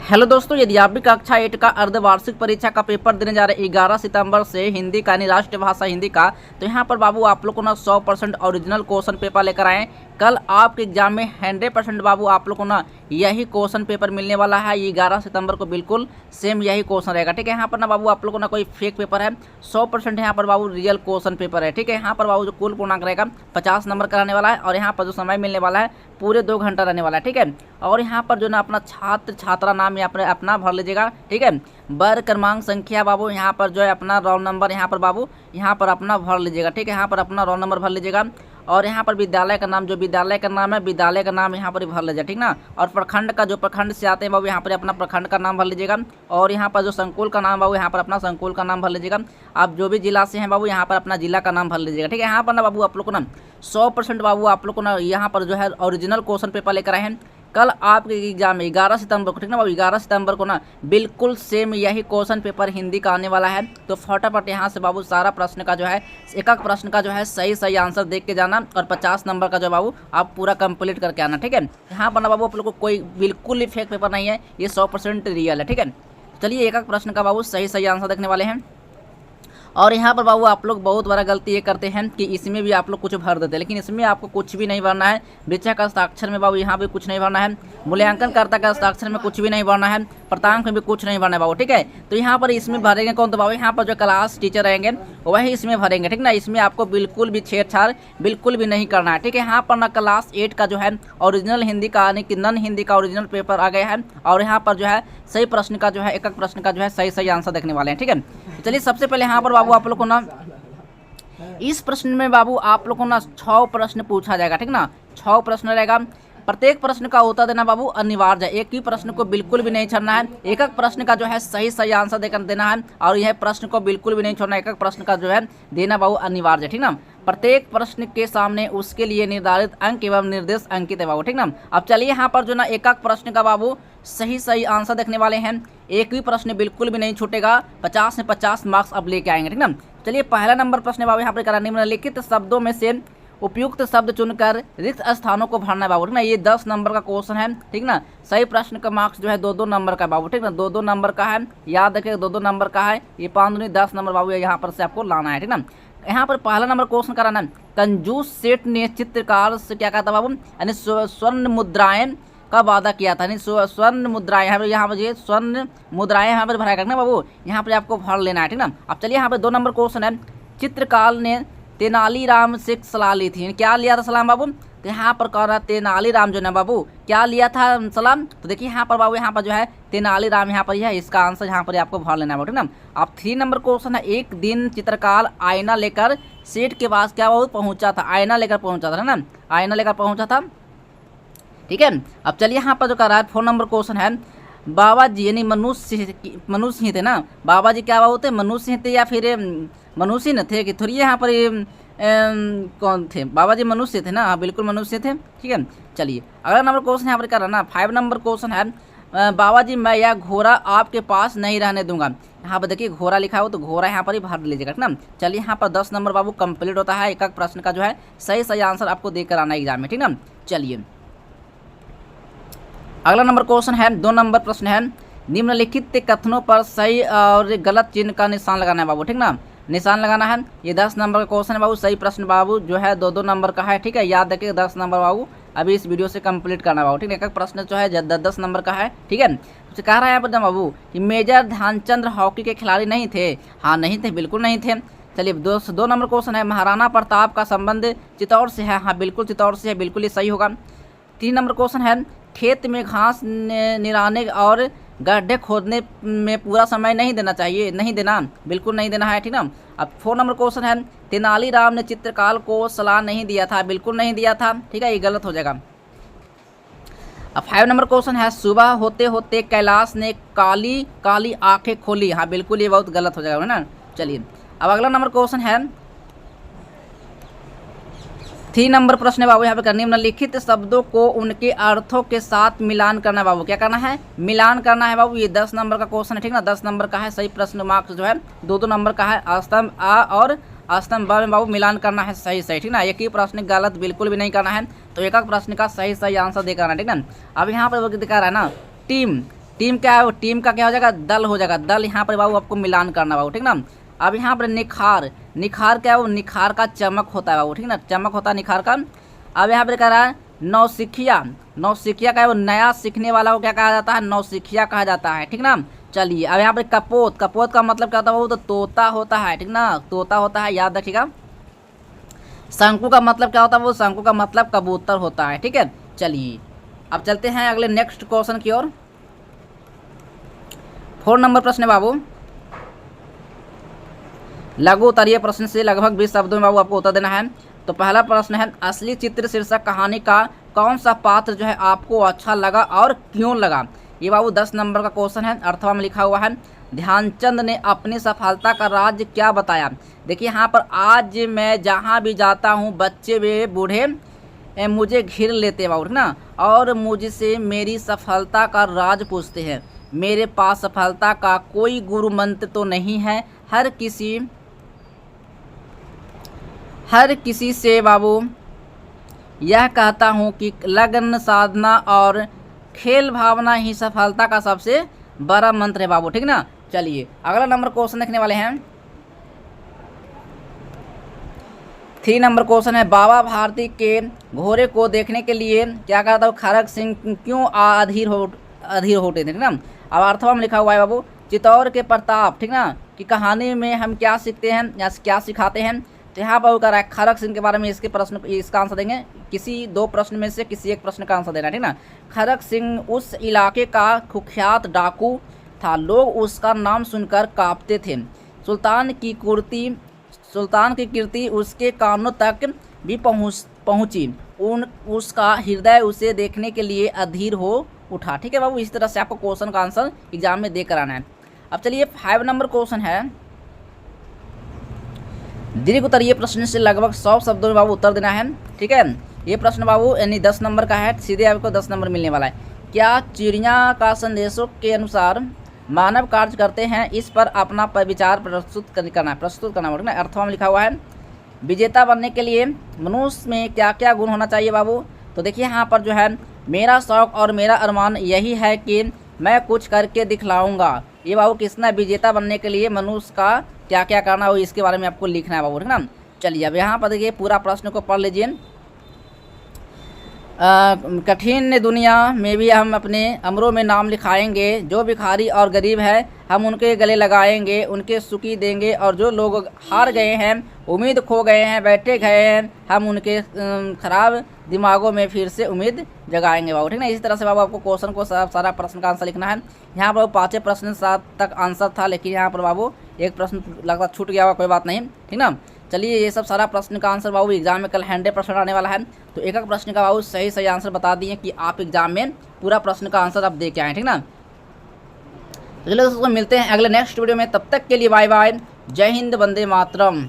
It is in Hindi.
हेलो दोस्तों, यदि आप भी कक्षा 8 का अर्धवार्षिक परीक्षा का पेपर देने जा रहे हैं 11 सितंबर से हिंदी का यानी राष्ट्रीय भाषा हिंदी का, तो यहाँ पर बाबू आप लोग को ना 100% ओरिजिनल क्वेश्चन पेपर लेकर आए। कल आपके एग्जाम में 100% बाबू आप लोग को ना यही क्वेश्चन पेपर मिलने वाला है। ये 11 सितंबर को बिल्कुल सेम यही क्वेश्चन रहेगा। ठीक है, यहाँ पर ना बाबू आप लोग को ना कोई फेक पेपर है, 100% यहाँ पर बाबू रियल क्वेश्चन पेपर है। ठीक है, यहाँ पर बाबू जो कुल पूर्णांक रहेगा 50 नंबर का रहने वाला है और यहाँ पर जो समय मिलने वाला है पूरे 2 घंटा रहने वाला है। ठीक है, और यहाँ पर जो ना अपना छात्र छात्रा नाम यहाँ पर अपना भर लीजिएगा। ठीक है, वर्ग क्रमांक संख्या बाबू यहाँ पर जो है अपना रोल नंबर यहाँ पर बाबू यहाँ पर अपना भर लीजिएगा। ठीक है, यहाँ पर अपना रोल नंबर भर लीजिएगा और यहाँ पर विद्यालय का नाम जो विद्यालय का नाम है विद्यालय का नाम यहाँ पर भर लीजिएगा। ठीक ना, और प्रखंड का जो प्रखंड से आते हैं बाबू यहाँ पर अपना प्रखंड का नाम भर लीजिएगा और यहाँ पर जो संकुल का नाम बाबू यहाँ पर अपना संकुल का नाम भर लीजिएगा। आप जो भी जिला से हैं बाबू यहाँ पर अपना जिला का नाम भर लीजिएगा। ठीक है, यहाँ पर ना बाबू आप लोग को ना 100% बाबू आप लोग को ना यहाँ पर जो है ओरिजिनल क्वेश्चन पेपर लेकर आए हैं। कल आपके एग्जाम में 11 सितंबर को, ठीक ना बाबू, 11 सितंबर को ना बिल्कुल सेम यही क्वेश्चन पेपर हिंदी का आने वाला है। तो फटाफट यहाँ से बाबू सारा प्रश्न का जो है एक एक प्रश्न का जो है सही आंसर देख के जाना और 50 नंबर का जो बाबू आप पूरा कंप्लीट करके आना। ठीक है, यहाँ पर ना बाबू आप लोग को कोई बिल्कुल ही फेक पेपर नहीं है, ये 100% रियल है। ठीक है, चलिए एक एक प्रश्न का बाबू सही आंसर देखने वाले हैं। और यहाँ पर बाबू आप लोग बहुत बड़ा गलती ये करते हैं कि इसमें भी आप लोग कुछ भर देते हैं, लेकिन इसमें आपको कुछ भी नहीं भरना है। विषय का हस्ताक्षर में बाबू यहाँ पे कुछ नहीं भरना है, मूल्यांकनकर्ता का हस्ताक्षर में कुछ भी नहीं भरना है, प्राप्तांक में भी कुछ नहीं भरना है बाबू। ठीक है, तो यहाँ पर इसमें भरेंगे कौन, तो बाबू यहाँ पर जो क्लास टीचर रहेंगे वही इसमें भरेंगे। ठीक ना, इसमें आपको बिल्कुल भी छेड़छाड़ बिल्कुल भी नहीं करना है। ठीक है, यहाँ पर ना क्लास 8 का जो है ओरिजिनल हिंदी का यानी कि नन हिंदी का ओरिजिनल पेपर आ गया है और यहाँ पर जो है सही प्रश्न का जो है एक एक प्रश्न का जो है सही आंसर देखने वाले हैं। ठीक है, चलिए सबसे पहले यहाँ पर बाबू आप लोग को ना इस प्रश्न में बाबू आप लोग को ना 6 प्रश्न पूछा जाएगा। ठीक ना, 6 प्रश्न रहेगा, प्रत्येक प्रश्न का उत्तर देना बाबू अनिवार्य है। एक ही प्रश्न को बिल्कुल भी नहीं छोड़ना है, एक एक प्रश्न का जो है सही आंसर देकर देना है और यह प्रश्न को बिल्कुल भी नहीं छोड़ना, एक एक प्रश्न का जो है देना बाबू अनिवार्य है। ठीक ना, प्रत्येक प्रश्न के सामने उसके लिए निर्धारित अंक एवं निर्देश अंकित है बाबू। ठीक ना, अब चलिए यहाँ पर जो ना एक एक प्रश्न का बाबू सही आंसर देखने वाले हैं। एक भी प्रश्न बिल्कुल भी नहीं छूटेगा, 50 में 50 मार्क्स अब लेके आएंगे। ठीक ना, चलिए पहला नंबर प्रश्न बाबू यहाँ पर कराने में लिखित शब्दों में से उपयुक्त शब्द चुनकर रिक्त स्थानों को भरना है बाबू। ठीक ना, ये 10 नंबर का क्वेश्चन है। ठीक ना, सही प्रश्न का मार्क्स जो है 2-2 नंबर का बाबू। ठीक ना, 2-2 नंबर का है, याद रखिए 2-2 नंबर का है। ये 5 10 नंबर बाबू यहाँ पर से आपको लाना है। ठीक ना, यहाँ पर पहला नंबर क्वेश्चन कराना है, कंजूस सेठ ने चित्रकार से क्या कहा था बाबू, यानी स्वर्ण मुद्राएं का वादा किया था, यानी स्वर्ण मुद्राएं यहाँ पर ये स्वर्ण मुद्राएं यहाँ पर भराया करना बाबू, यहाँ पर आपको भर लेना है। ठीक ना, अब चलिए यहाँ पर 2 नंबर क्वेश्चन है, चित्रकार ने तेनालीराम से सलाह ली थी, क्या लिया था सलाम बाबू, तो यहाँ पर कह रहा तेनालीराम जो है बाबू क्या लिया था सलाम, तो देखिए यहाँ पर बाबू यहाँ पर जो है तेनालीराम यहाँ पर यह है, इसका आंसर यहाँ पर आपको भर लेना है। ठीक ना, अब 3 नंबर क्वेश्चन है, एक दिन चित्रकार आईना लेकर सेठ के पास क्या बाबू पहुँचा था, आईना लेकर पहुँचा था ना, आईना लेकर पहुँचा था। ठीक है, अब चलिए यहाँ पर जो कर रहा है 4 नंबर क्वेश्चन है, बाबा जी यानी मनुष्य ही थे ना, बाबा जी क्या बाबू थे, मनुष्य थे या फिर मनुष्य न थे कि थोड़ी यहाँ पर कौन थे, बाबा जी मनुष्य थे ना, हाँ बिल्कुल मनुष्य थे। ठीक है, चलिए अगला नंबर क्वेश्चन यहाँ पर कर रहा ना 5 नंबर क्वेश्चन है, बाबा जी मैं यह घोड़ा आपके पास नहीं रहने दूंगा, यहाँ पर देखिए घोड़ा लिखा हो तो घोड़ा यहाँ पर ही भर लीजिएगा। ठीक ना, चलिए यहाँ पर 10 नंबर बाबू कंप्लीट होता है, एक एक प्रश्न का जो है सही आंसर आपको देकर आना एग्जाम में। ठीक ना, चलिए अगला नंबर क्वेश्चन है 2 नंबर प्रश्न है, निम्नलिखित कथनों पर सही और गलत चिन्ह का निशान लगाना है बाबू। ठीक ना, निशान लगाना है, ये 10 नंबर का क्वेश्चन है बाबू, सही प्रश्न बाबू जो है 2-2 नंबर का है। ठीक है, याद रखिए 10 नंबर बाबू अभी इस वीडियो से कंप्लीट करना बाबू। ठीक है, एक प्रश्न जो है 10 नंबर का है। ठीक है, तो कह रहा है यहाँ पर बाबू कि मेजर ध्यानचंद हॉकी के खिलाड़ी नहीं थे, हाँ नहीं थे, बिल्कुल नहीं थे। चलिए 2 नंबर क्वेश्चन है, महाराणा प्रताप का संबंध चित्तौड़ से है, हाँ बिल्कुल चित्तौड़ से है, बिल्कुल ये सही होगा। 3 नंबर क्वेश्चन है, खेत में घास निराने और गड्ढे खोदने में पूरा समय नहीं देना चाहिए, नहीं देना, बिल्कुल नहीं देना है। ठीक ना, अब 4 नंबर क्वेश्चन है, तेनालीराम ने चित्रकार को सलाह नहीं दिया था, बिल्कुल नहीं दिया था। ठीक है, ये गलत हो जाएगा। अब 5 नंबर क्वेश्चन है, सुबह होते होते कैलाश ने काली काली आंखें खोली, हाँ बिल्कुल ये बहुत गलत हो जाएगा ना। चलिए अब अगला नंबर क्वेश्चन है 3 नंबर प्रश्न है बाबू, यहाँ पे करनी निम्नलिखित शब्दों को उनके अर्थों के साथ मिलान करना है बाबू, क्या करना है, मिलान करना है बाबू। ये 10 नंबर का क्वेश्चन है। ठीक ना, 10 नंबर का है, सही प्रश्न मार्क्स जो है 2-2 नंबर का है। स्तंभ आ और स्तंभ ब में बाबू मिलान करना है सही। ठीक ना, एक ही प्रश्न गलत बिल्कुल भी नहीं करना है, तो एक एक प्रश्न का सही आंसर देकर आना। ठीक ना, अब यहाँ पर दिखा रहा है ना टीम, टीम क्या है, वो टीम का क्या हो जाएगा, दल हो जाएगा। दल यहाँ पर बाबू आपको मिलान करना बाबू, ठीक ना। अब यहाँ पर निखार, निखार क्या है, वो निखार का चमक होता है बाबू, ठीक ना, चमक होता है निखार का। अब यहाँ पर कह रहा है नौसिखिया, नौसिखिया का है वो नया सीखने वाला को क्या कहा जाता है, नौसिखिया कहा जाता है, ठीक ना। चलिए अब यहाँ पर कपोत, कपोत का मतलब क्या होता है, वो तो तोता होता है, ठीक ना, तोता होता है, याद रखिएगा। शंकु का मतलब क्या होता है, वो शंकु का मतलब कबूतर होता है, ठीक है। चलिए अब चलते हैं अगले नेक्स्ट क्वेश्चन की ओर। 4 नंबर प्रश्न है बाबू, लघु उत्तरीय प्रश्न से लगभग 20 शब्दों में बाबू आपको उत्तर देना है। तो पहला प्रश्न है, असली चित्र शीर्षक कहानी का कौन सा पात्र जो है आपको अच्छा लगा और क्यों लगा। ये बाबू 10 नंबर का क्वेश्चन है। अर्थवा में लिखा हुआ है, ध्यानचंद ने अपनी सफलता का राज क्या बताया। देखिए यहाँ पर, आज मैं जहाँ भी जाता हूँ बच्चे वे बूढ़े मुझे घेर लेते हैं बाबू ना, और मुझसे मेरी सफलता का राज पूछते हैं। मेरे पास सफलता का कोई गुरु मंत्र तो नहीं है, हर किसी से बाबू यह कहता हूँ कि लगन, साधना और खेल भावना ही सफलता का सबसे बड़ा मंत्र है बाबू, ठीक ना। चलिए अगला नंबर क्वेश्चन देखने वाले हैं। 3 नंबर क्वेश्चन है, बाबा भारती के घोड़े को देखने के लिए क्या कहा था, खड़ग सिंह क्यों अधीर होते थे, ठीक ना। अब अर्थवा में लिखा हुआ है बाबू, चित्तौड़ के प्रताप, ठीक ना, कि कहानी में हम क्या सीखते हैं या क्या सिखाते हैं। तो यहाँ पर कह रहा है खड़ग सिंह के बारे में इसका आंसर देंगे, किसी 2 प्रश्न में से किसी एक प्रश्न का आंसर देना, ठीक ना। खड़ग सिंह उस इलाके का कुख्यात डाकू था, लोग उसका नाम सुनकर कांपते थे। सुल्तान की कीर्ति उसके कानों तक भी पहुंची, उसका हृदय उसे देखने के लिए अधीर हो उठा, ठीक है बाबू। इस तरह से आपको क्वेश्चन का आंसर एग्जाम में देकर आना है। अब चलिए 5 नंबर क्वेश्चन है, दीर्घ उत्तरीय प्रश्न से लगभग 100 शब्दों में बाबू उत्तर देना है, ठीक है। ये प्रश्न बाबू यानी 10 नंबर का है, सीधे आपको 10 नंबर मिलने वाला है। क्या चिड़िया का संदेशों के अनुसार मानव कार्य करते हैं, इस पर अपना विचार प्रस्तुत करना है। अर्थवा में लिखा हुआ है, विजेता बनने के लिए मनुष्य में क्या क्या गुण होना चाहिए बाबू। तो देखिए यहाँ पर जो है, मेरा शौक और मेरा अरमान यही है कि मैं कुछ करके दिखलाऊंगा। ये बाबू किसना, विजेता बनने के लिए मनुष्य का क्या क्या करना हो, इसके बारे में आपको लिखना है बाबू, ठीक ना। चलिए अब यहाँ पर देखिए पूरा प्रश्न को पढ़ लीजिए। कठिन दुनिया में भी हम अपने अमरों में नाम लिखाएंगे, जो भिखारी और गरीब है हम उनके गले लगाएंगे, उनके सुखी देंगे, और जो लोग हार गए हैं, उम्मीद खो गए हैं, बैठे गए हैं, हम उनके खराब दिमागों में फिर से उम्मीद जगाएंगे बाबू, ठीक ना। इसी तरह से बाबू आपको क्वेश्चन को सारा प्रश्न का आंसर लिखना है। यहाँ पर 5 प्रश्न 7 तक आंसर था, लेकिन यहाँ पर बाबू एक प्रश्न लगभग छूट गया हुआ, कोई बात नहीं, ठीक ना। चलिए ये सब सारा प्रश्न का आंसर बाबू एग्जाम में कल 100% आने वाला है। तो एक प्रश्न का बाबू सही आंसर बता दिए कि आप एग्जाम में पूरा प्रश्न का आंसर आप दे के आए, ठीक ना। चलिए दोस्तों मिलते हैं अगले नेक्स्ट वीडियो में, तब तक के लिए बाय बाय, जय हिंद, वंदे मातरम।